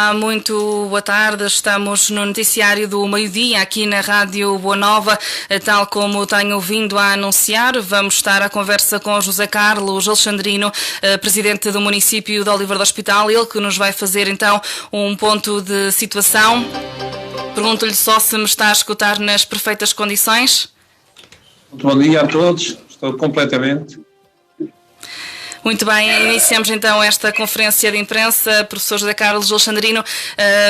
Olá, muito boa tarde. Estamos no noticiário do meio-dia aqui na Rádio Boa Nova. Tal como tenho vindo a anunciar, vamos estar à conversa com José Carlos Alexandrino, presidente do município de Oliveira do Hospital, ele que nos vai fazer então um ponto de situação. Pergunto-lhe só se me está a escutar nas perfeitas condições. Muito bom dia a todos, estou completamente. Muito bem, iniciamos então esta conferência de imprensa. Professor José Carlos Alexandrino,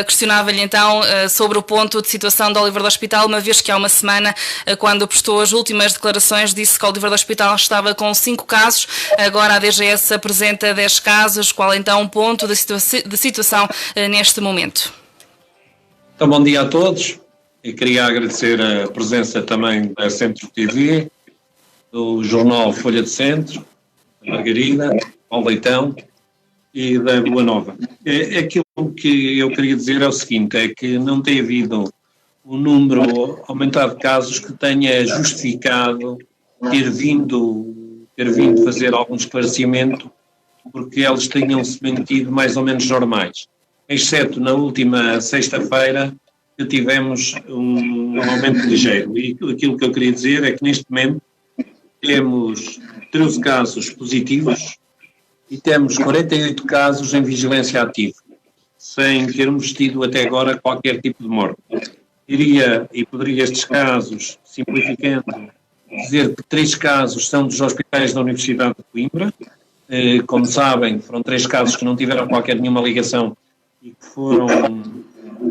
questionava-lhe então sobre o ponto de situação de Oliveira do Hospital, uma vez que há uma semana, quando prestou as últimas declarações, disse que Oliveira do Hospital estava com 5 casos, agora a DGS apresenta 10 casos. Qual é então o ponto de situação neste momento? Então, bom dia a todos e queria agradecer a presença também da Centro TV, do jornal Folha de Centro, da Margarida, ao Leitão e da Boa Nova. Aquilo que eu queria dizer é o seguinte, é que não tem havido um número aumentado de casos que tenha justificado ter vindo fazer algum esclarecimento, porque eles tenham-se mantido mais ou menos normais, exceto na última sexta-feira que tivemos um aumento ligeiro. E aquilo que eu queria dizer é que neste momento temos 13 casos positivos e temos 48 casos em vigilância ativa, sem termos tido até agora qualquer tipo de morte. Poderia estes casos, simplificando, dizer que 3 casos são dos hospitais da Universidade de Coimbra. Como sabem, foram 3 casos que não tiveram nenhuma ligação e que foram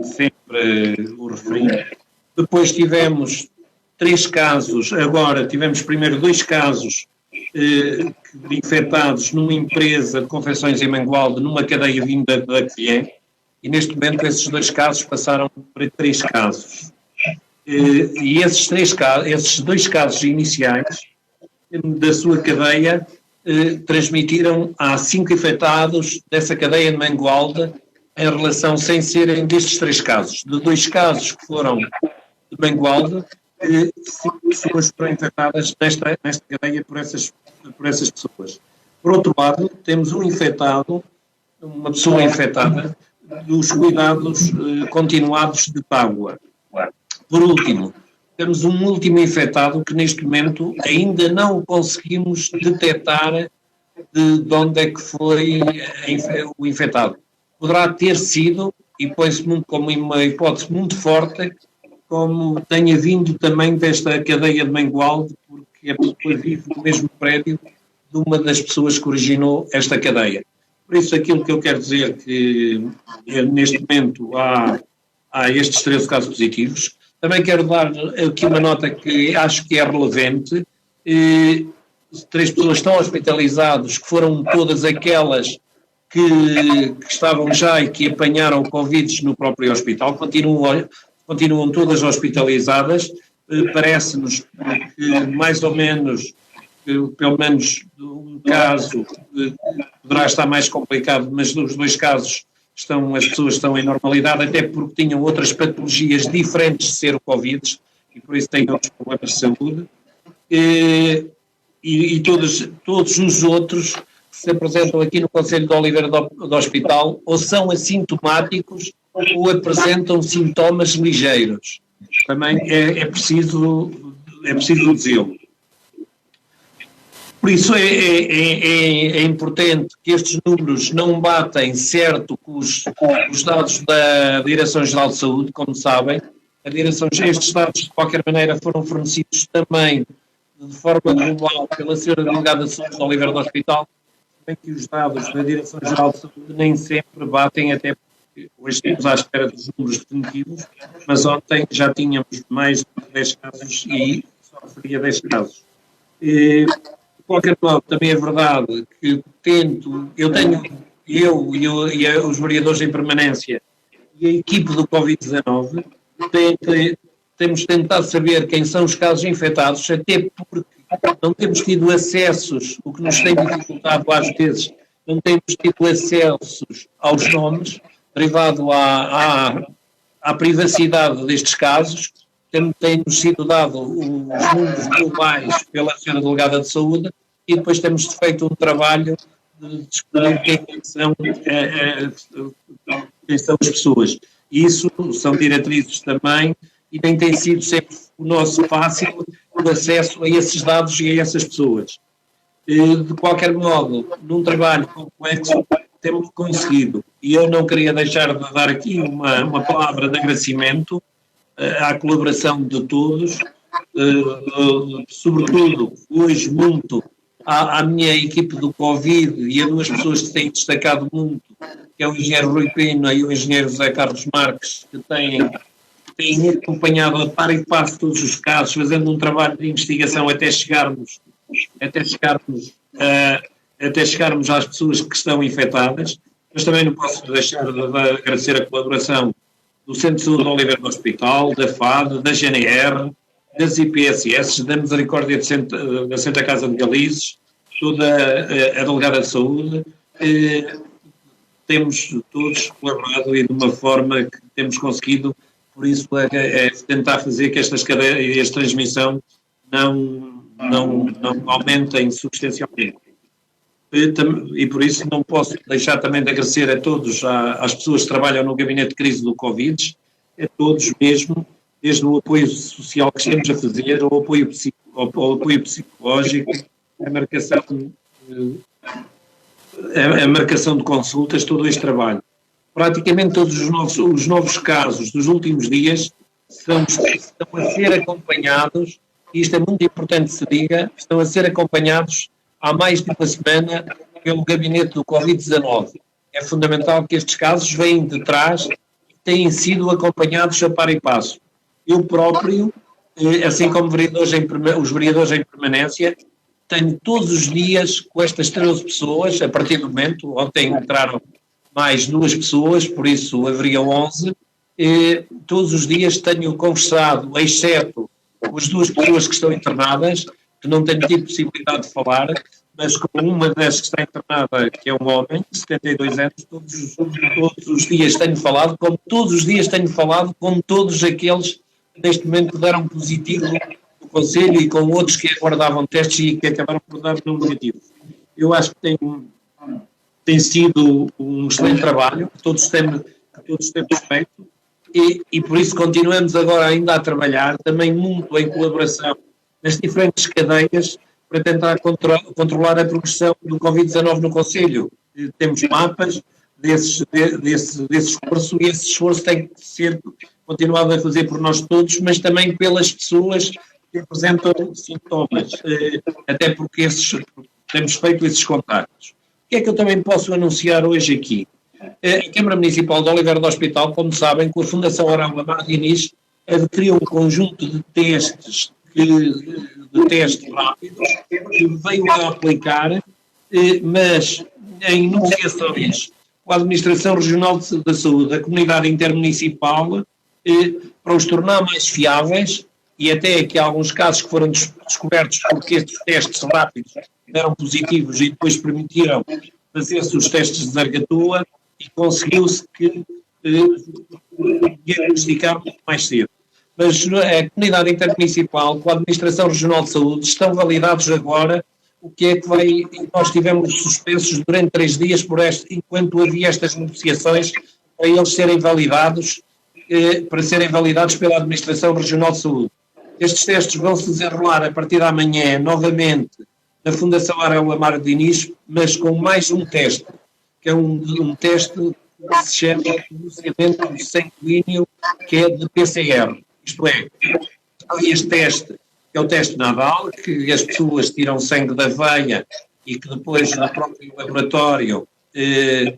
sempre o referido. Depois tivemos 3 casos, agora tivemos primeiro 2 casos infectados numa empresa de confecções em Mangualde, numa cadeia vinda da CRIEM, e neste momento esses 2 casos passaram para 3 casos. E esses 2 casos iniciais da sua cadeia transmitiram a 5 infectados dessa cadeia de Mangualde, em relação, sem serem destes 3 casos. De 2 casos que foram de Mangualde, 5 pessoas foram infectadas nesta cadeia por essas pessoas. Por outro lado, temos uma pessoa infectada dos cuidados continuados de Págua. Por último, temos um último infectado que neste momento ainda não conseguimos detectar de onde é que foi o infectado. Poderá ter sido, e põe-se como uma hipótese muito forte, como tenha vindo também desta cadeia de Mangualde, porque a pessoa vive no mesmo prédio de uma das pessoas que originou esta cadeia. Por isso, aquilo que eu quero dizer que neste momento há estes 13 casos positivos. Também quero dar aqui uma nota que acho que é relevante. 3 pessoas estão hospitalizadas, que foram todas aquelas que estavam já e que apanharam Covid no próprio hospital, continuam todas hospitalizadas. Parece-nos que mais ou menos, pelo menos um caso poderá estar mais complicado, mas nos 2 casos as pessoas estão em normalidade, até porque tinham outras patologias diferentes de ser o Covid e por isso têm outros problemas de saúde. E todos os outros que se apresentam aqui no Conselho de Oliveira do Hospital ou são assintomáticos ou apresentam sintomas ligeiros. Também é preciso dizê-lo. Por isso é importante que estes números não batem certo com os dados da Direção-Geral de Saúde, como sabem. Estes dados, de qualquer maneira, foram fornecidos também de forma global pela Sra. Delegada de Saúde de Oliveira do Hospital, bem que os dados da Direção-Geral de Saúde nem sempre batem, até porque hoje estamos à espera dos números definitivos, mas ontem já tínhamos mais de 10 casos e só referia 10 casos. De qualquer modo, também é verdade que eu e os vereadores em permanência e a equipe do Covid-19 temos tentado saber quem são os casos infectados, até porque não temos tido acessos, o que nos tem dificultado às vezes, não temos tido acessos aos nomes, derivado à privacidade destes casos. Tem-nos sido dado os números globais pela Sra. Delegada de Saúde e depois temos feito um trabalho de descobrir quem são quem são as pessoas. E isso são diretrizes também e nem tem sido sempre o nosso fácil o acesso a esses dados e a essas pessoas. De qualquer modo, num trabalho complexo, temos conseguido. E eu não queria deixar de dar aqui uma palavra de agradecimento à colaboração de todos, sobretudo hoje muito à minha equipe do Covid e a duas pessoas que têm destacado muito, que é o engenheiro Rui Pina e o engenheiro José Carlos Marques, que têm acompanhado a par e passo todos os casos, fazendo um trabalho de investigação até chegarmos às pessoas que estão infectadas. Mas também não posso deixar de agradecer a colaboração do Centro de Saúde de Oliveira do Hospital, da FAD, da GNR, das IPSS, da Misericórdia da Santa Casa de Galizes, toda a Delegada de Saúde. Temos todos colaborado e de uma forma que temos conseguido, por isso é tentar fazer que estas cadeias de transmissão não aumentem substancialmente. E por isso não posso deixar também de agradecer a todos, às pessoas que trabalham no gabinete de crise do Covid, a todos mesmo, desde o apoio social que estamos a fazer, ao apoio psicológico, a marcação de consultas, todo este trabalho. Praticamente todos os novos casos dos últimos dias estão a ser acompanhados, e isto é muito importante que se diga, estão a ser acompanhados há mais de uma semana pelo gabinete do Covid-19. É fundamental que estes casos venham de trás e têm sido acompanhados a par e passo. Eu próprio, assim como os vereadores em permanência, tenho todos os dias com estas 13 pessoas, a partir do momento, ontem entraram mais 2 pessoas, por isso haveria 11, todos os dias tenho conversado, exceto as 2 pessoas que estão internadas, que não tenho tido possibilidade de falar, mas com uma das que está internada, que é um homem de 72 anos, todos os dias tenho falado, como todos os dias tenho falado com todos aqueles que neste momento deram positivo no Conselho e com outros que aguardavam testes e que acabaram por dar não negativo. Eu acho que tem sido um excelente trabalho, que todos temos feito, e por isso continuamos agora ainda a trabalhar, também muito em colaboração nas diferentes cadeias para tentar controlar a progressão do Covid-19 no Conselho. Temos mapas desse esforço e esse esforço tem que ser continuado a fazer por nós todos, mas também pelas pessoas que apresentam sintomas, até porque temos feito esses contactos. O que é que eu também posso anunciar hoje aqui? A Câmara Municipal de Oliveira do Hospital, como sabem, com a Fundação Arão Amar Diniz, adquiriu um conjunto de testes rápidos que veio a aplicar, mas em negociações com a Administração Regional da Saúde, a Comunidade Intermunicipal, para os tornar mais fiáveis, e até aqui há alguns casos que foram descobertos porque estes testes rápidos eram positivos e depois permitiram fazer-se os testes de zargatua e conseguiu-se que diagnosticar muito mais cedo. Mas a Comunidade Intermunicipal com a Administração Regional de Saúde estão validados agora o que é que vai... Nós tivemos suspensos durante 3 dias enquanto havia estas negociações para eles serem validados, para serem validados pela Administração Regional de Saúde. Estes testes vão se desenrolar a partir da manhã novamente na Fundação Arão Amar Diniz, mas com mais um teste, que é um teste que se chama pronunciamento sanguíneo, que é de PCR. Isto é, este teste, que é o teste Nadal, que as pessoas tiram sangue da veia e que depois no próprio laboratório é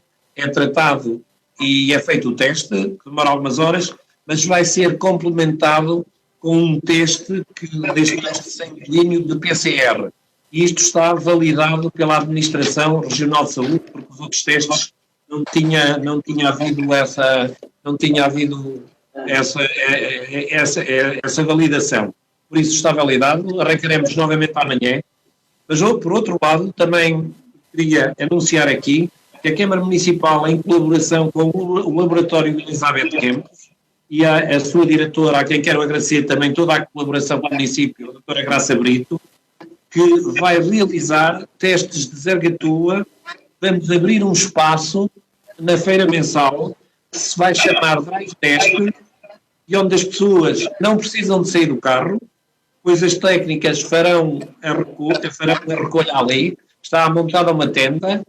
tratado e é feito o teste, que demora algumas horas, mas vai ser complementado com um teste, deste teste sanguíneo de PCR. E isto está validado pela Administração Regional de Saúde, porque os outros testes não tinha havido essa validação. Por isso está validado, arrancaremos novamente amanhã. Mas, por outro lado, também queria anunciar aqui que a Câmara Municipal, em colaboração com o Laboratório de Elizabeth Campos e a sua diretora, a quem quero agradecer também toda a colaboração com o município, a doutora Graça Brito, que vai realizar testes de zargatua. Vamos abrir um espaço na feira mensal que se vai chamar drive-test, e onde as pessoas não precisam de sair do carro, pois as técnicas farão a recolha ali, está montada uma tenda,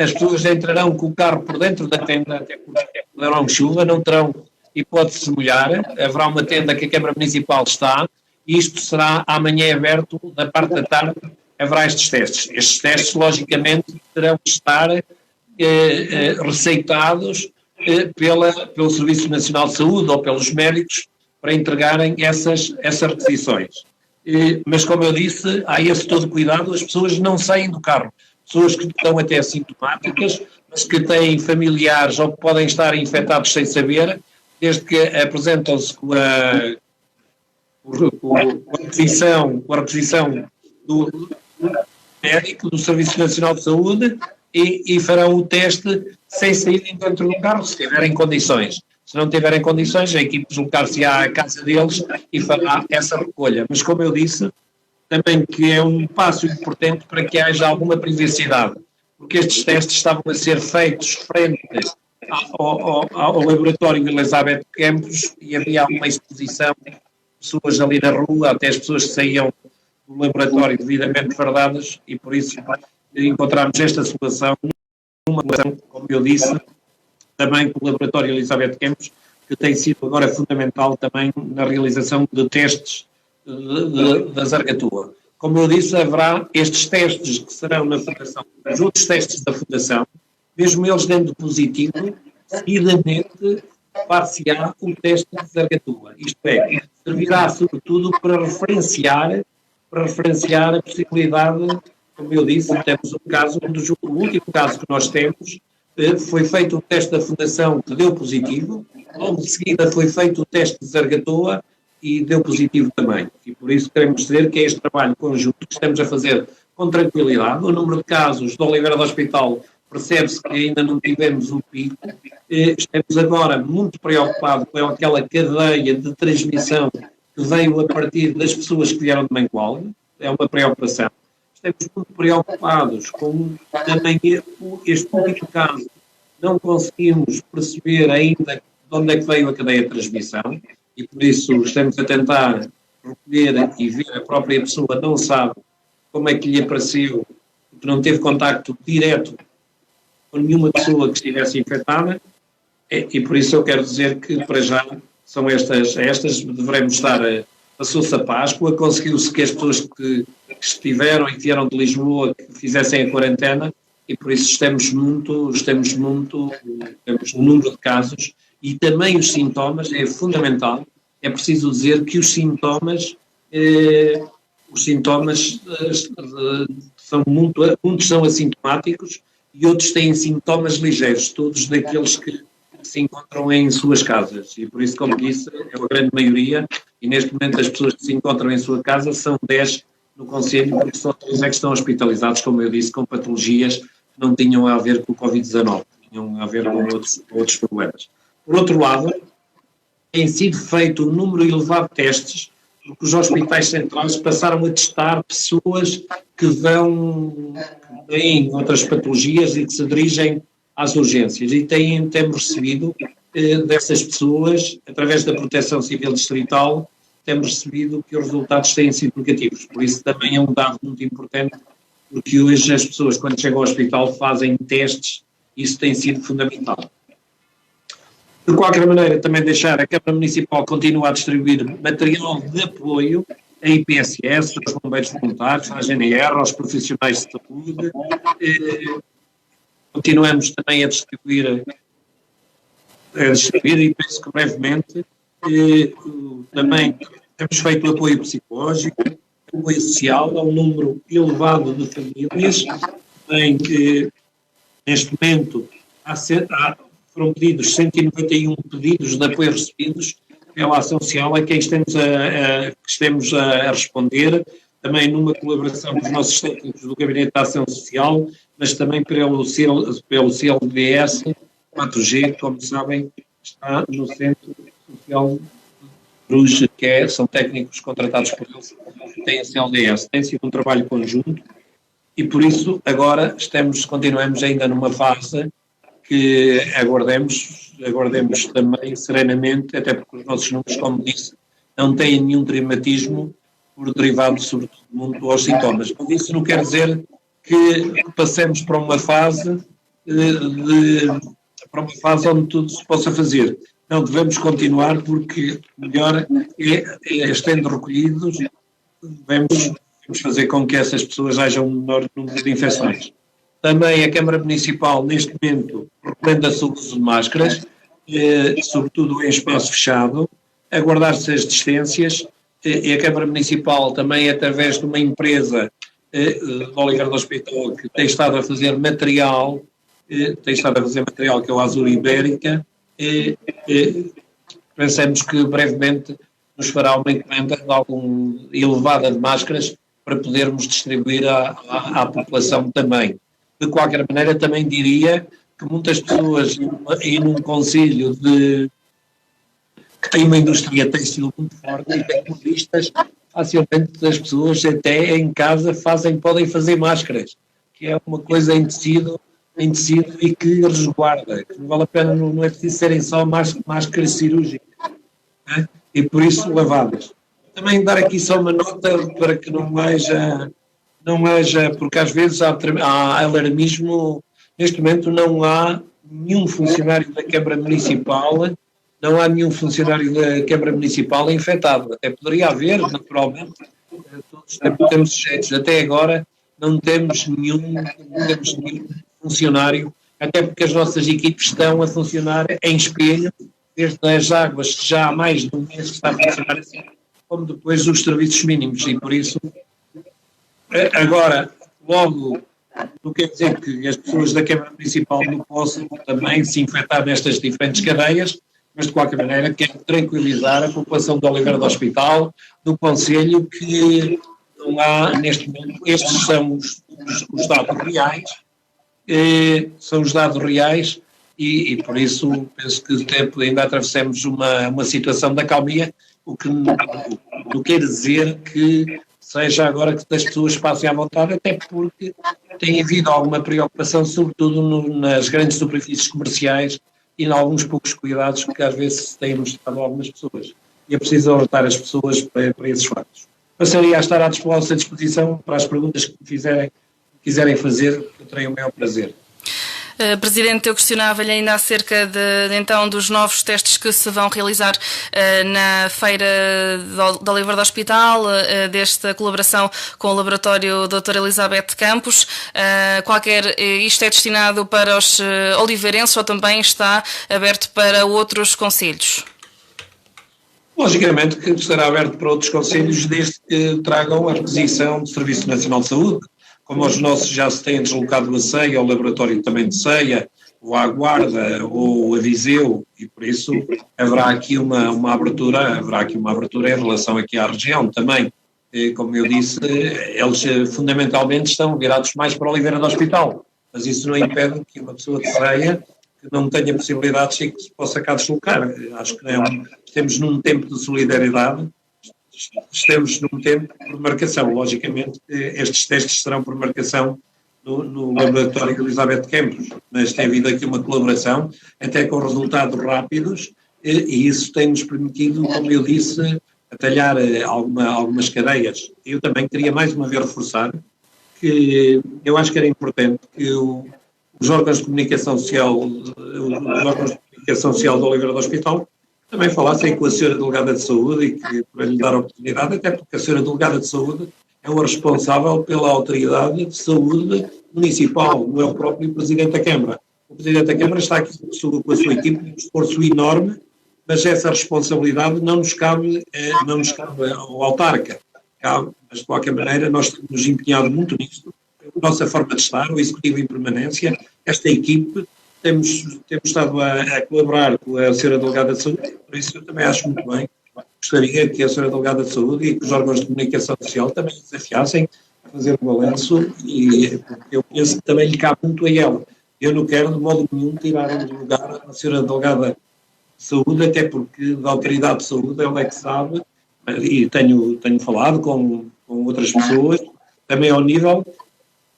as pessoas entrarão com o carro por dentro da tenda, até porque poderão chuva, não terão hipótese de se molhar, haverá uma tenda que a Câmara Municipal está, e isto será amanhã aberto, da parte da tarde haverá estes testes. Estes testes, logicamente, terão de estar receitados pelo Serviço Nacional de Saúde ou pelos médicos para entregarem essas requisições. Mas, como eu disse, há esse todo cuidado, as pessoas não saem do carro. Pessoas que estão até assintomáticas, mas que têm familiares ou que podem estar infectados sem saber, desde que apresentam-se com a requisição do médico do Serviço Nacional de Saúde e farão o teste sem saírem dentro do carro, se tiverem condições. Se não tiverem condições, a equipe deslocar-se-á à casa deles e fará essa recolha. Mas, como eu disse, também que é um passo importante para que haja alguma privacidade, porque estes testes estavam a ser feitos frente ao laboratório Elizabeth Campos e havia alguma exposição de pessoas ali na rua, até as pessoas que saíam do laboratório devidamente fardadas, e por isso encontramos esta situação, como eu disse, também com o laboratório Elizabeth Campos, que tem sido agora fundamental também na realização de testes da Zargatua. Como eu disse, haverá estes testes que serão na Fundação, os outros testes da Fundação, mesmo eles dando positivo, seguidamente far-se-á o teste de Zargatua. Isto é, servirá sobretudo para referenciar a possibilidade, como eu disse, temos um caso, o último caso que nós temos, foi feito o teste da Fundação que deu positivo, logo de seguida foi feito o teste de Zargatua e deu positivo também. E por isso queremos dizer que é este trabalho conjunto que estamos a fazer com tranquilidade. O número de casos do Oliveira do Hospital percebe-se que ainda não tivemos o pico. Estamos agora muito preocupados com aquela cadeia de transmissão que veio a partir das pessoas que vieram de Mangualde. É uma preocupação. Estamos muito preocupados com também este último caso. Não conseguimos perceber ainda de onde é que veio a cadeia de transmissão e por isso estamos a tentar recolher e ver, a própria pessoa não sabe como é que lhe apareceu, porque não teve contacto direto com nenhuma pessoa que estivesse infectada e por isso eu quero dizer que para já são estas devemos estar passou-se a Páscoa, conseguiu-se que as pessoas que estiveram e que vieram de Lisboa que fizessem a quarentena e por isso temos um número de casos e também os sintomas, é fundamental, é preciso dizer que os sintomas são muitos são assintomáticos e outros têm sintomas ligeiros, todos daqueles que se encontram em suas casas e por isso, como disse, é uma grande maioria e neste momento as pessoas que se encontram em sua casa são 10 no Conselho, porque só 3 é que estão hospitalizados, como eu disse, com patologias que não tinham a ver com o Covid-19, tinham a ver com outros problemas. Por outro lado, tem sido feito um número elevado de testes, porque os hospitais centrais passaram a testar pessoas que têm outras patologias e que se dirigem às urgências. E temos recebido dessas pessoas, através da Proteção Civil Distrital, temos recebido que os resultados têm sido negativos. Por isso também é um dado muito importante, porque hoje as pessoas, quando chegam ao hospital, fazem testes, isso tem sido fundamental. De qualquer maneira, também deixar a Câmara Municipal continua a distribuir material de apoio à IPSS, aos bombeiros voluntários, à GNR, aos profissionais de saúde. Continuamos também a distribuir e penso que brevemente também temos feito apoio psicológico, apoio social a um número elevado de famílias, em que neste momento foram pedidos 191 pedidos de apoio recebidos pela Ação Social, a quem estamos a responder, também numa colaboração com os nossos técnicos do Gabinete da Ação Social, mas também pelo CLDS 4G, como sabem, está no Centro Social Cruz, são técnicos contratados por eles, que têm a CLDS. Tem sido um trabalho conjunto e, por isso, agora continuamos ainda numa fase que aguardemos também serenamente, até porque os nossos números, como disse, não têm nenhum dramatismo por derivado, sobretudo, muito aos sintomas. Mas isso não quer dizer que passemos para uma fase onde tudo se possa fazer. Não, devemos continuar porque melhor estando recolhidos, devemos fazer com que essas pessoas hajam um menor número de infecções. Também a Câmara Municipal, neste momento, recomenda-se o uso de máscaras, sobretudo em espaço fechado, a guardar-se as distâncias, e a Câmara Municipal também, através de uma empresa de Oliveira do Hospital, que tem estado a fazer material, que é o Azul Ibérica, pensamos que brevemente nos fará uma encomenda elevada de máscaras para podermos distribuir à população também. De qualquer maneira, também diria que muitas pessoas, e num concelho que tem uma indústria têxtil muito forte e tem turistas, facilmente as pessoas até em casa podem fazer máscaras, que é uma coisa em tecido e que resguarda, que não vale a pena, não é preciso serem só máscaras cirúrgicas, né? E por isso lavadas. Também dar aqui só uma nota para que não haja, porque às vezes há alarmismo. Neste momento não há nenhum funcionário da Câmara Municipal infectado. Até poderia haver, naturalmente, todos temos sujeitos. Até agora não temos nenhum funcionário, até porque as nossas equipes estão a funcionar em espelho, desde as águas, que já há mais de um mês que está a funcionar assim, como depois os serviços mínimos, e por isso, agora, logo, não quer dizer que as pessoas da Câmara Municipal não possam também se infectar nestas diferentes cadeias, mas de qualquer maneira quero tranquilizar a população de Oliveira do Hospital, do Conselho, que não há, neste momento, estes são os dados reais, e por isso penso que ainda atravessamos uma situação de acalmia, o que não quer dizer que seja agora que as pessoas passem à vontade, até porque tem havido alguma preocupação, sobretudo nas grandes superfícies comerciais e em alguns poucos cuidados que às vezes têm mostrado a algumas pessoas. E é preciso alertar as pessoas para esses factos. Passaria a estar à vossa disposição para as perguntas que quiserem fazer, que eu terei o maior prazer. Presidente, eu questionava-lhe ainda acerca então dos novos testes que se vão realizar na feira de Oliveira do Hospital, desta colaboração com o laboratório Dr. Elizabeth Campos. Isto é destinado para os oliveirenses ou também está aberto para outros concelhos? Logicamente que estará aberto para outros concelhos, desde que tragam a requisição do Serviço Nacional de Saúde. Como os nossos já se têm deslocado a Ceia, ao laboratório também de Ceia, ou à Guarda, ou a Viseu, e por isso haverá aqui uma abertura em relação aqui à região também. Como eu disse, eles fundamentalmente estão virados mais para Oliveira do Hospital, mas isso não impede que uma pessoa de Ceia que não tenha possibilidades e que se possa cá deslocar. Acho que estamos num tempo de solidariedade. Estamos num tempo por marcação. Logicamente, estes testes serão por marcação no laboratório Elizabeth Campos, mas tem havido aqui uma colaboração, até com resultados rápidos, e isso tem-nos permitido, como eu disse, atalhar algumas cadeias. Eu também queria mais uma vez reforçar que eu acho que era importante que os órgãos de comunicação social, de Oliveira do Hospital, também falassem com a Sra. Delegada de Saúde e que, para lhe dar a oportunidade, até porque a Sra. Delegada de Saúde é o responsável pela autoridade de saúde municipal, não é o próprio Presidente da Câmara. O Presidente da Câmara está aqui com a sua equipe, um esforço enorme, mas essa responsabilidade não nos cabe ao autarca. Mas, de qualquer maneira, nós temos empenhado muito nisto. A nossa forma de estar, o Executivo em permanência, esta equipe, temos estado a colaborar com a Sra. Delegada de Saúde, por isso eu também acho muito bem. Gostaria que a Sra. Delegada de Saúde e que os órgãos de comunicação social também se desafiassem a fazer o balanço, e eu penso que também lhe cabe muito a ela. Eu não quero, de modo nenhum, tirar o lugar à Sra. Delegada de Saúde, até porque da Autoridade de Saúde ela é que sabe, e tenho falado com outras pessoas, também ao nível.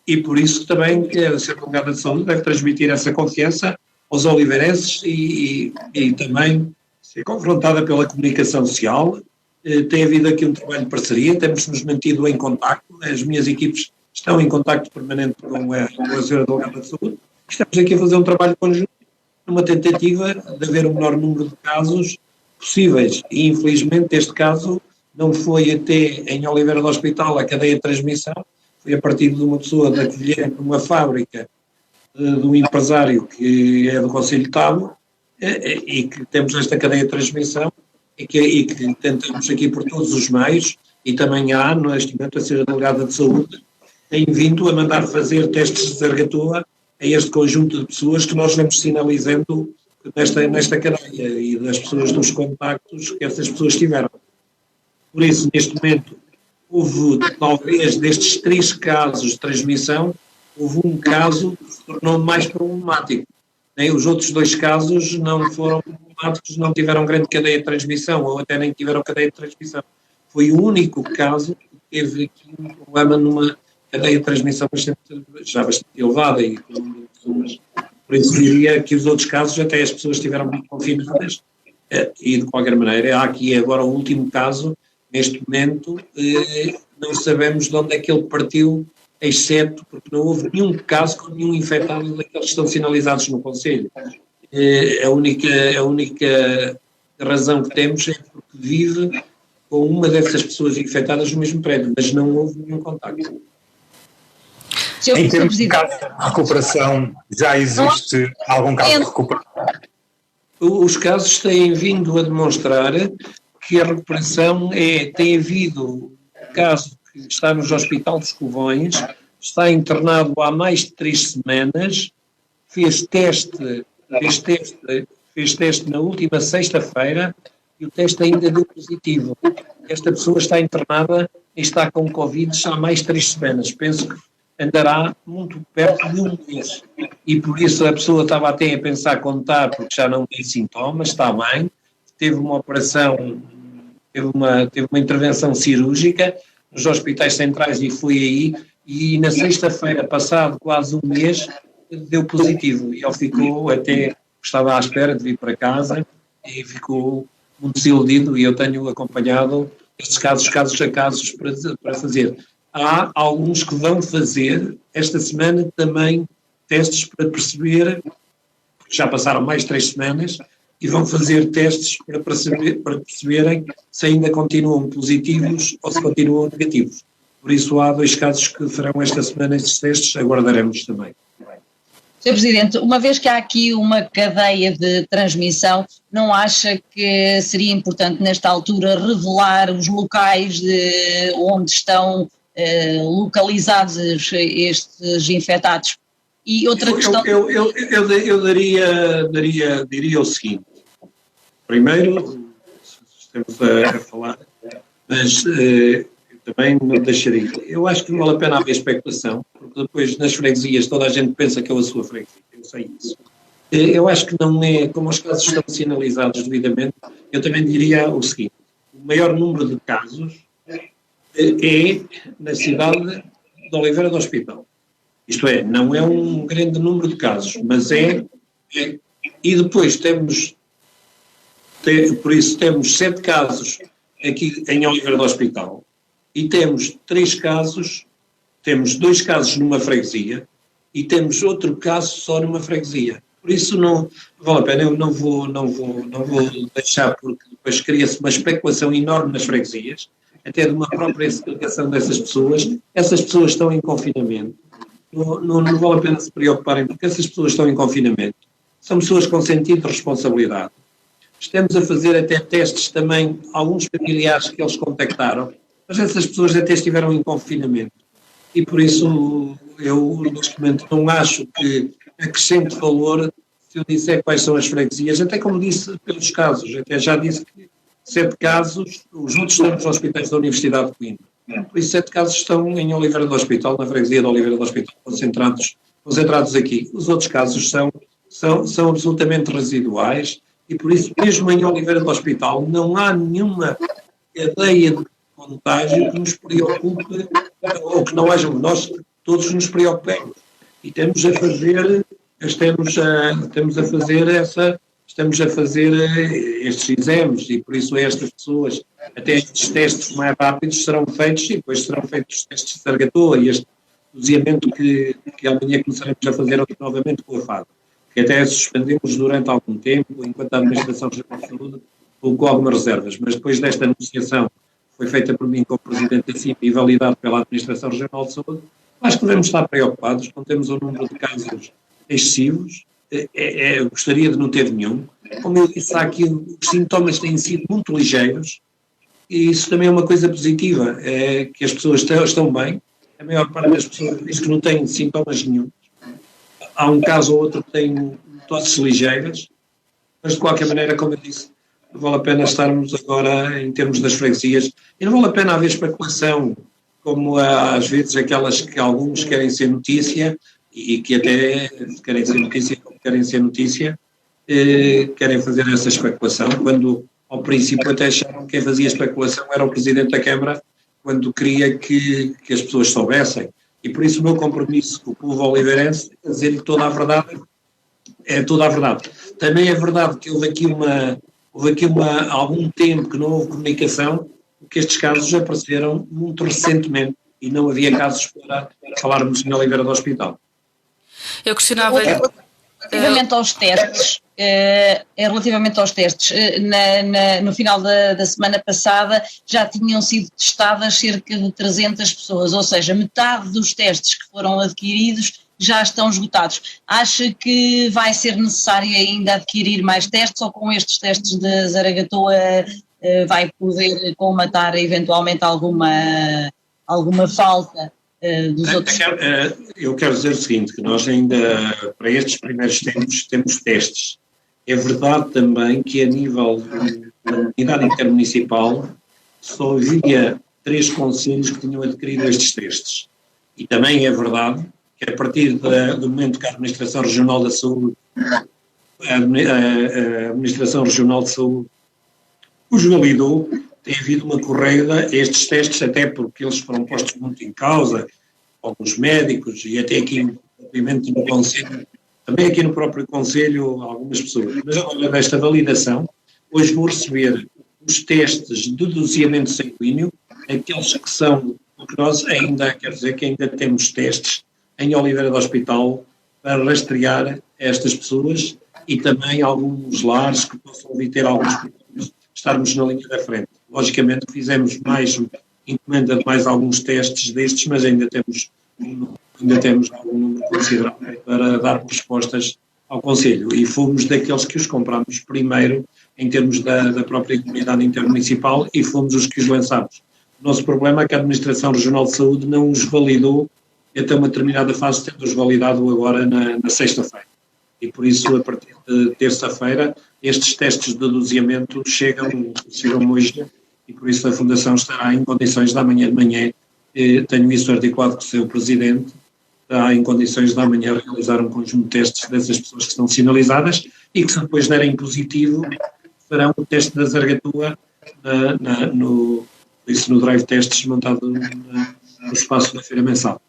E por isso também a Sra. Delegada de Saúde deve transmitir essa confiança aos oliveirenses e também ser confrontada pela comunicação social. Tem havido aqui um trabalho de parceria, temos-nos mantido em contacto, as minhas equipes estão em contacto permanente com a Senhora Delegada de Saúde. Estamos aqui a fazer um trabalho conjunto, numa tentativa de haver o menor número de casos possíveis. E, infelizmente, este caso não foi até em Oliveira do Hospital a cadeia de transmissão, foi a partir de uma pessoa da Covilhã, numa fábrica, de um empresário que é do Conselho de Tábua, e que temos esta cadeia de transmissão, e que tentamos aqui por todos os meios, e também há, neste momento, a Senhora Delegada de Saúde tem vindo a mandar fazer testes de zargatoa a este conjunto de pessoas que nós vamos sinalizando nesta cadeia e das pessoas dos contactos que essas pessoas tiveram. Por isso, neste momento, houve, talvez, destes 3 casos de transmissão, houve um caso que se tornou mais problemático. Os outros 2 casos não foram problemáticos, não tiveram grande cadeia de transmissão, ou até nem tiveram cadeia de transmissão. Foi o único caso que teve aqui um problema numa cadeia de transmissão já bastante elevada e com muitas pessoas. Por isso diria que os outros casos até as pessoas estiveram muito confinadas. E de qualquer maneira, há aqui agora o último caso, neste momento, não sabemos de onde é que ele partiu, exceto porque não houve nenhum caso com nenhum infectado daqueles que estão sinalizados no Conselho. A única razão que temos é porque vive com uma dessas pessoas infectadas no mesmo prédio, mas não houve nenhum contacto. Em termos de caso de recuperação, já existe algum caso de recuperação? Os casos têm vindo a demonstrar que a recuperação tem havido um caso que está nos Hospital dos Covões, está internado há mais de 3 semanas, fez teste na última sexta-feira e o teste ainda deu positivo. Esta pessoa está internada e está com Covid já há mais de 3 semanas. Penso que andará muito perto de um mês. E por isso a pessoa estava até a pensar contar, porque já não tem sintomas, está bem, teve uma operação, teve uma intervenção cirúrgica nos hospitais centrais e foi aí, e na sexta-feira, passado quase um mês, deu positivo. E ele ficou até, estava à espera de vir para casa e ficou muito desiludido, e eu tenho acompanhado estes casos a casos para fazer. Há alguns que vão fazer esta semana também testes para perceber, porque já passaram mais de 3 semanas, e vão fazer testes para perceberem se ainda continuam positivos ou se continuam negativos. Por isso há 2 casos que farão esta semana estes testes, aguardaremos também. Sr. Presidente, uma vez que há aqui uma cadeia de transmissão, não acha que seria importante nesta altura revelar os locais onde estão localizados estes infectados? E outra questão... Eu diria o seguinte. Primeiro, estamos a falar, mas também não deixaria. Eu acho que não vale a pena haver especulação, porque depois nas freguesias toda a gente pensa que é a sua freguesia. Eu sei isso. Eu acho que não é, como os casos estão sinalizados devidamente, eu também diria o seguinte. O maior número de casos é na cidade de Oliveira do Hospital. Isto é, não é um grande número de casos, mas é e depois por isso temos 7 casos aqui em Oliveira do Hospital e temos 3 casos, temos 2 casos numa freguesia e temos outro caso só numa freguesia. Por isso não vale a pena, eu não vou deixar, porque depois cria-se uma especulação enorme nas freguesias, até de uma própria explicação dessas pessoas. Essas pessoas estão em confinamento. Não vale a pena se preocuparem, porque essas pessoas estão em confinamento. São pessoas com sentido de responsabilidade. Estamos a fazer até testes também, alguns familiares que eles contactaram, mas essas pessoas até estiveram em confinamento. E por isso eu, neste momento, não acho que acrescente valor se eu disser quais são as freguesias, até como disse pelos casos, até já disse que 7 casos, os outros estão nos hospitais da Universidade de Coimbra. Por isso 7 casos estão em Oliveira do Hospital, na freguesia de Oliveira do Hospital, concentrados aqui. Os outros casos são absolutamente residuais e por isso mesmo em Oliveira do Hospital não há nenhuma cadeia de contágio que nos preocupe ou que não haja, nós todos nos preocupemos. E estamos a estamos a fazer estes exames e por isso estas pessoas, até estes testes mais rápidos serão feitos e depois serão feitos os testes de Zaragatoa e este doseamento que amanhã começaremos a fazer novamente com a FAD, que até suspendemos durante algum tempo, enquanto a Administração Regional de Saúde colocou algumas reservas, mas depois desta negociação foi feita por mim como Presidente da CIP e validado pela Administração Regional de Saúde, acho que devemos estar preocupados, não temos um número de casos excessivos, eu gostaria de não ter nenhum. Como eu disse, aqui os sintomas têm sido muito ligeiros e isso também é uma coisa positiva, é que as pessoas estão bem, a maior parte das pessoas diz que não têm sintomas nenhum. Há um caso ou outro que tem tosses ligeiras, mas de qualquer maneira, como eu disse, não vale a pena estarmos agora em termos das freguesias e não vale a pena haver especulação, como às vezes aquelas que alguns querem ser notícia e que até querem ser notícia como querem ser notícia, querem fazer essa especulação, quando ao princípio até acharam que quem fazia especulação era o Presidente da Câmara, quando queria que as pessoas soubessem. E por isso o meu compromisso com o povo oliveirense é dizer-lhe toda a verdade, é toda a verdade. Também é verdade que houve aqui algum tempo que não houve comunicação, porque estes casos apareceram muito recentemente e não havia casos para falarmos em Oliveira do Hospital. Eu questionava... Relativamente aos testes, no final da semana passada já tinham sido testadas cerca de 300 pessoas, ou seja, metade dos testes que foram adquiridos já estão esgotados. Acha que vai ser necessário ainda adquirir mais testes ou com estes testes de Zaragatoa vai poder colmatar eventualmente alguma falta dos outros? Eu quero dizer o seguinte, que nós ainda, para estes primeiros tempos, temos testes. É verdade também que a nível da unidade intermunicipal só havia 3 concelhos que tinham adquirido estes testes. E também é verdade que a partir do momento que a Administração Regional da Saúde, a Administração Regional de Saúde os validou, tem havido uma correia a estes testes, até porque eles foram postos muito em causa, alguns médicos e até aqui, obviamente, no Conselho, também aqui no próprio Conselho, algumas pessoas. Mas agora, nesta validação, hoje vou receber os testes de doseamento sanguíneo, aqueles que são, porque nós ainda, quer dizer que ainda temos testes em Oliveira do Hospital para rastrear estas pessoas e também alguns lares que possam vir ter alguns problemas, estarmos na linha da frente. Logicamente fizemos encomenda de mais alguns testes destes, mas ainda temos algum número considerável para dar respostas ao Conselho. E fomos daqueles que os comprámos primeiro em termos da própria comunidade intermunicipal e fomos os que os lançámos. O nosso problema é que a Administração Regional de Saúde não os validou até uma determinada fase, tendo-os validado agora na sexta-feira. E por isso, a partir de terça-feira, estes testes de doseamento chegam hoje e por isso a Fundação estará em condições de amanhã de manhã, tenho isso articulado com o seu Presidente, está em condições de amanhã realizar um conjunto de testes dessas pessoas que estão sinalizadas e que se depois derem positivo, farão o teste da Zaragatoa no drive testes montado no espaço da Feira Mensal.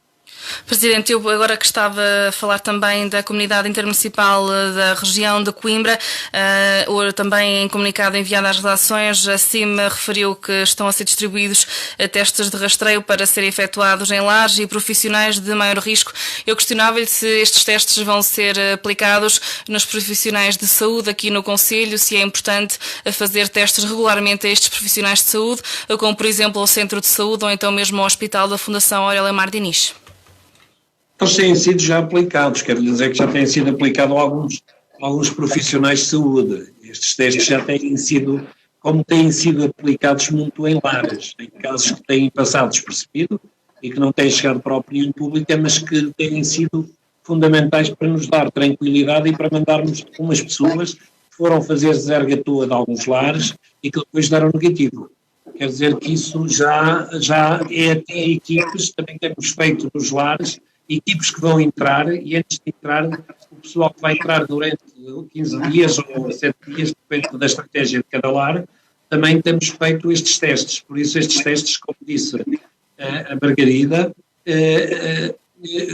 Presidente, eu agora que estava a falar também da comunidade intermunicipal da região de Coimbra, também em comunicado enviado às redações, a CIM referiu que estão a ser distribuídos testes de rastreio para serem efetuados em lares e profissionais de maior risco. Eu questionava-lhe se estes testes vão ser aplicados nos profissionais de saúde aqui no Concelho, se é importante fazer testes regularmente a estes profissionais de saúde, como por exemplo ao Centro de Saúde ou então mesmo ao Hospital da Fundação Aurélia Mar Diniz. Eles têm sido já aplicados, quero dizer que já têm sido aplicados a alguns profissionais de saúde. Estes testes já têm sido aplicados muito em lares, em casos que têm passado despercebido e que não têm chegado para a opinião pública, mas que têm sido fundamentais para nos dar tranquilidade e para mandarmos umas pessoas que foram fazer Zaragatoa de alguns lares e que depois deram negativo. Quer dizer que isso já é até equipes, também temos feito nos lares, equipes que vão entrar e antes de entrar, o pessoal que vai entrar durante 15 dias ou 7 dias, depende da estratégia de cada lar, também temos feito estes testes. Por isso estes testes, como disse a Margarida,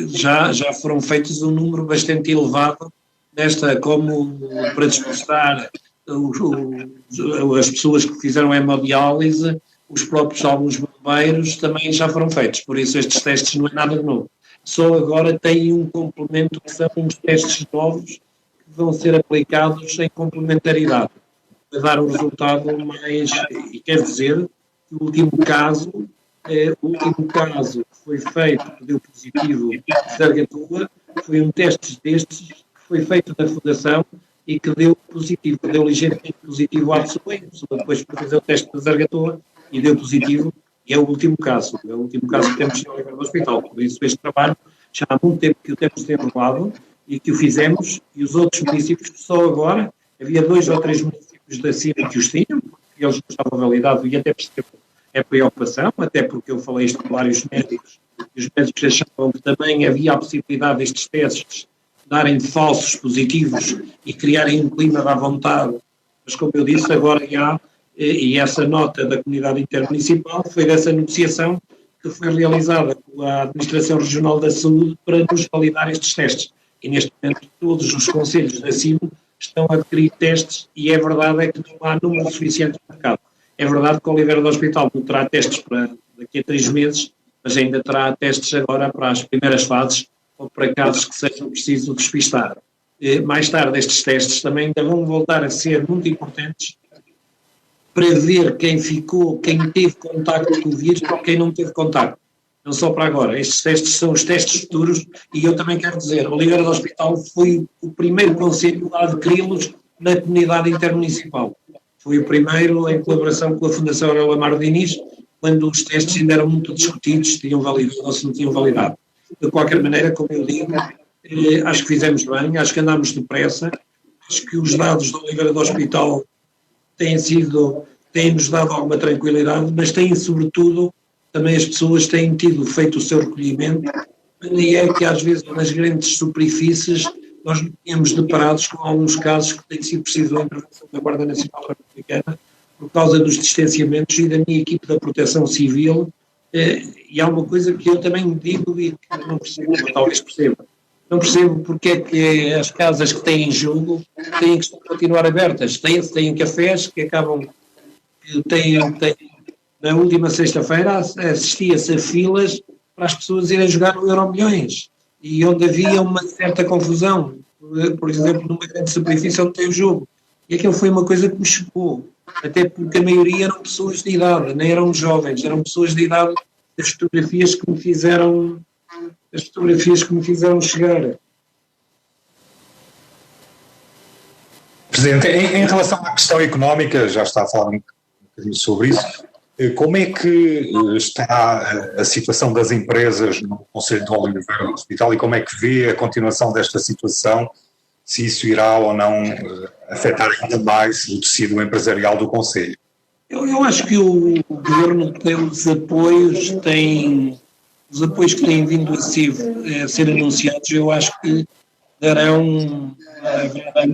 já foram feitos um número bastante elevado como para dispersar as pessoas que fizeram hemodiálise, os próprios alguns bombeiros também já foram feitos, por isso estes testes não é nada de novo. Só agora tem um complemento que são uns testes novos que vão ser aplicados em complementaridade, para dar um resultado mais, e quer dizer que o último caso que foi feito, que deu positivo de Zargatua, foi um teste destes que foi feito na Fundação e que deu positivo, deu ligeiramente positivo à pessoa, e a pessoa depois foi fazer o teste de Zargatua e deu positivo, e é o último caso que temos no Oliveira do Hospital. Por isso este trabalho já há muito tempo que o temos desenvolvido e que o fizemos, e os outros municípios que só agora, havia 2 ou 3 municípios da CIMA que os tinham, porque eles não estavam validados, e até percebo é preocupação, até porque eu falei isto com vários médicos, e os médicos achavam que também havia a possibilidade destes testes darem falsos positivos e criarem um clima da vontade, mas como eu disse, agora já, e essa nota da comunidade intermunicipal foi dessa negociação que foi realizada pela Administração Regional da Saúde para nos validar estes testes. E neste momento todos os concelhos da CIM estão a adquirir testes, e é verdade é que não há número suficiente no mercado. É verdade que o Oliveira do Hospital não terá testes para daqui a 3 meses, mas ainda terá testes agora para as primeiras fases ou para casos que sejam preciso despistar. Mais tarde estes testes também ainda vão voltar a ser muito importantes para ver quem teve contacto com o vírus ou quem não teve contacto. Não só para agora. Estes testes são os testes futuros, e eu também quero dizer, o Oliveira do Hospital foi o primeiro concelho a adquiri-los na comunidade intermunicipal. Foi o primeiro em colaboração com a Fundação Aurélia Amaro Diniz, quando os testes ainda eram muito discutidos, se tinham validado ou se não tinham validado. De qualquer maneira, como eu digo, acho que fizemos bem, acho que andámos depressa, acho que os dados do Oliveira do Hospital têm-nos dado alguma tranquilidade, mas têm, sobretudo, também as pessoas têm feito o seu recolhimento, e é que às vezes nas grandes superfícies nós nos tínhamos deparados com alguns casos que têm sido preciso a intervenção da Guarda Nacional Republicana por causa dos distanciamentos e da minha equipe da Proteção Civil, e há uma coisa que eu também digo e que não percebo, ou talvez perceba. Não percebo porque é que as casas que têm jogo têm que continuar abertas. Têm cafés que acabam... Na última sexta-feira assistia-se a filas para as pessoas irem jogar no Euromilhões, e onde havia uma certa confusão, por exemplo, numa grande superfície onde tem o jogo. E aquilo foi uma coisa que me chocou, até porque a maioria eram pessoas de idade, nem eram jovens, eram pessoas de idade. As fotografias que me fizeram chegar. Presidente, em relação à questão económica, já está a falar um bocadinho sobre isso, como é que está a situação das empresas no Concelho de Oliveira do Hospital, e como é que vê a continuação desta situação, se isso irá ou não afetar ainda mais o tecido empresarial do Concelho? Eu acho que o Governo tem os apoios que têm vindo a ser anunciados, eu acho que darão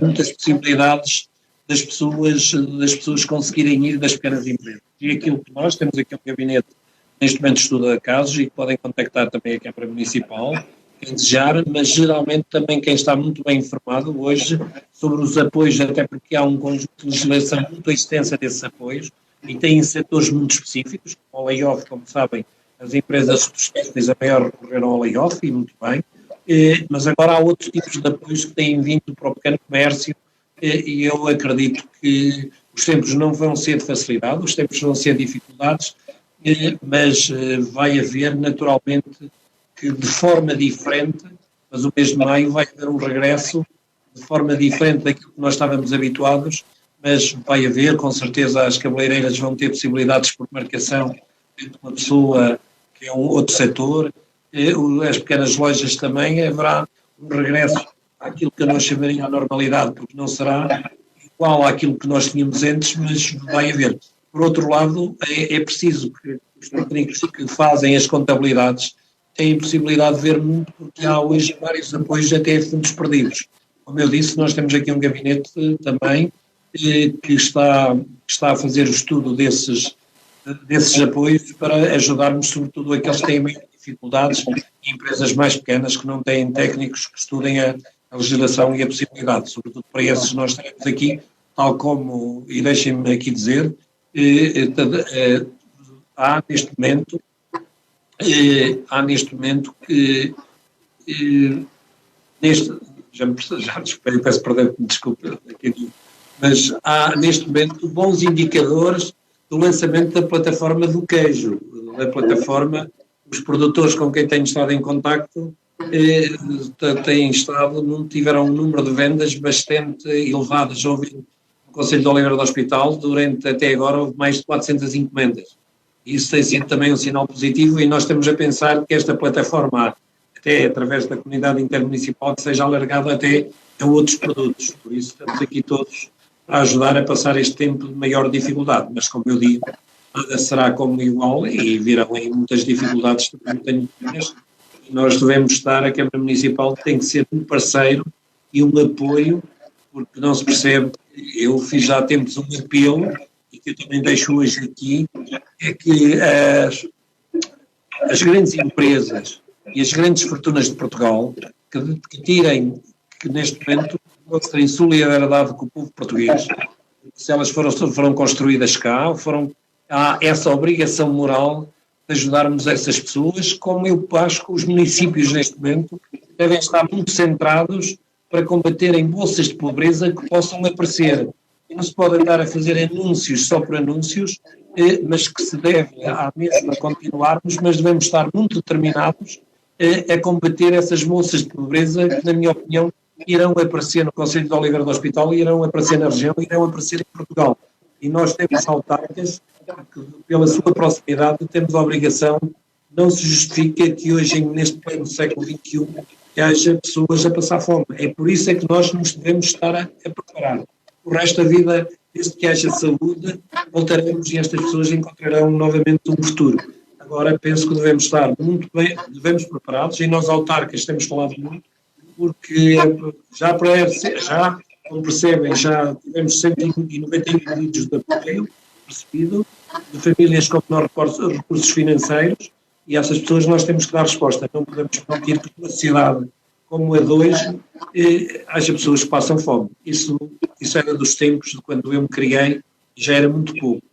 muitas possibilidades das pessoas conseguirem ir das pequenas empresas. E aquilo que nós temos aqui um gabinete neste momento estuda casos, e que podem contactar também a Câmara Municipal, quem desejar, mas geralmente também quem está muito bem informado hoje sobre os apoios, até porque há um conjunto de legislação muito extensa desses apoios, e tem setores muito específicos, como o layoff, como sabem, as empresas dos têxteis a maior recorreram ao layoff, e muito bem, mas agora há outros tipos de apoios que têm vindo para o pequeno comércio, e eu acredito que os tempos não vão ser de facilidade, os tempos vão ser de dificuldades, mas vai haver naturalmente que de forma diferente, mas o mês de maio vai haver um regresso de forma diferente daquilo que nós estávamos habituados, mas vai haver, com certeza as cabeleireiras vão ter possibilidades por marcação de uma pessoa que é um outro setor, as pequenas lojas também, haverá um regresso àquilo que nós chamaríamos a normalidade, porque não será igual àquilo que nós tínhamos antes, mas vai haver. Por outro lado, é preciso que os técnicos que fazem as contabilidades têm possibilidade de ver muito, porque há hoje vários apoios até fundos perdidos. Como eu disse, nós temos aqui um gabinete também que está a fazer o estudo desses apoios para ajudarmos, sobretudo, aqueles que têm maior dificuldades e empresas mais pequenas que não têm técnicos que estudem a legislação e a possibilidade. Sobretudo para esses nós teremos aqui, tal como, e deixem-me aqui dizer, há neste momento que peço perdão, desculpa, mas há neste momento bons indicadores do lançamento da plataforma do queijo, da plataforma, os produtores com quem tenho estado em contacto tiveram um número de vendas bastante elevadas. Houve no Conselho de Oliveira do Hospital, até agora, houve mais de 400 encomendas. Isso tem sido também um sinal positivo e nós estamos a pensar que esta plataforma, até através da comunidade intermunicipal, que seja alargada até a outros produtos. Por isso estamos aqui todos a ajudar a passar este tempo de maior dificuldade. Mas, como eu digo, nada será como igual e virão aí muitas dificuldades também. E nós devemos estar, a Câmara Municipal tem que ser um parceiro e um apoio, porque não se percebe, eu fiz já há tempos um apelo, e que eu também deixo hoje aqui, é que as grandes empresas e as grandes fortunas de Portugal que tirem, que neste momento mostrem solidariedade com o povo português, se elas foram construídas cá, há essa obrigação moral de ajudarmos essas pessoas, como eu acho que os municípios neste momento devem estar muito centrados para combaterem bolsas de pobreza que possam aparecer. E não se pode andar a fazer anúncios só por anúncios, mas que se deve à mesma continuarmos, mas devemos estar muito determinados a combater essas bolsas de pobreza que, na minha opinião, irão aparecer no Conselho de Oliveira do Hospital, irão aparecer na região, irão aparecer em Portugal. E nós temos autarcas que, pela sua proximidade, temos a obrigação, não se justifica que hoje, neste pleno século XXI, que haja pessoas a passar fome. É por isso é que nós nos devemos estar a preparar. O resto da vida, desde que haja saúde, voltaremos e estas pessoas encontrarão novamente um futuro. Agora, penso que devemos estar muito bem, devemos preparados, e nós autarcas temos falado muito, porque como percebem, já tivemos 191 pedidos de apoio recebido de famílias com menor recursos financeiros, e a essas pessoas nós temos que dar resposta. Não podemos permitir que numa cidade como a de hoje haja pessoas que passam fome. Isso era dos tempos de quando eu me criei, já era muito pouco.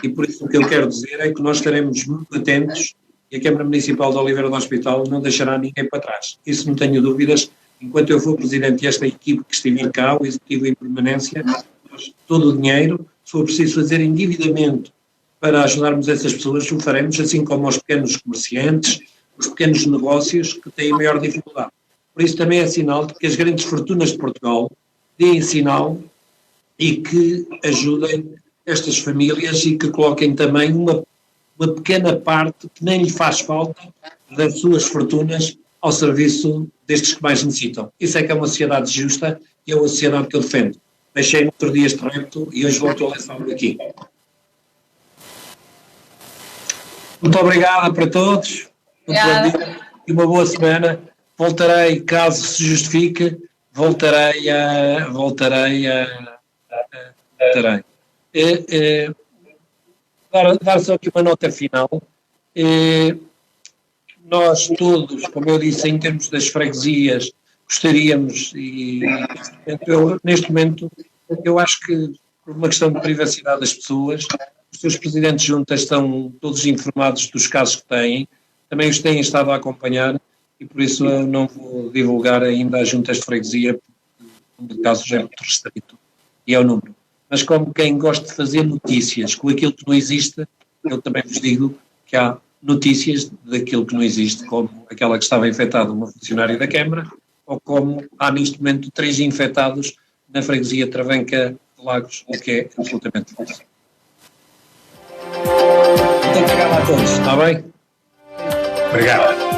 E por isso o que eu quero dizer é que nós estaremos muito atentos e a Câmara Municipal de Oliveira do Hospital não deixará ninguém para trás. Isso não tenho dúvidas. Enquanto eu for presidente desta equipe que estiver cá, o executivo em permanência, todo o dinheiro, se for preciso fazer endividamento para ajudarmos essas pessoas, o faremos, assim como aos pequenos comerciantes, os pequenos negócios que têm maior dificuldade. Por isso também é sinal de que as grandes fortunas de Portugal deem sinal e que ajudem estas famílias e que coloquem também uma pequena parte que nem lhe faz falta das suas fortunas ao serviço destes que mais necessitam. Isso é que é uma sociedade justa e é uma sociedade que eu defendo. Deixei no outro dia este repto e hoje volto a lançá-lo aqui. Muito obrigado para todos. Muito bom dia e uma boa semana. Voltarei, caso se justifique, voltarei. Dar só aqui uma nota final. Nós todos, como eu disse, em termos das freguesias, gostaríamos, e neste momento, eu acho que por uma questão de privacidade das pessoas, os seus presidentes juntas estão todos informados dos casos que têm, também os têm estado a acompanhar, e por isso eu não vou divulgar ainda as juntas de freguesia, porque o caso já é muito restrito, e é o número. Mas como quem gosta de fazer notícias com aquilo que não existe, eu também vos digo que há notícias daquilo que não existe, como aquela que estava infectada uma funcionária da Câmara, ou como há neste momento 3 infectados na freguesia Travanca de Lagos, o que é absolutamente falso. Muito obrigado a todos, está bem? Obrigado.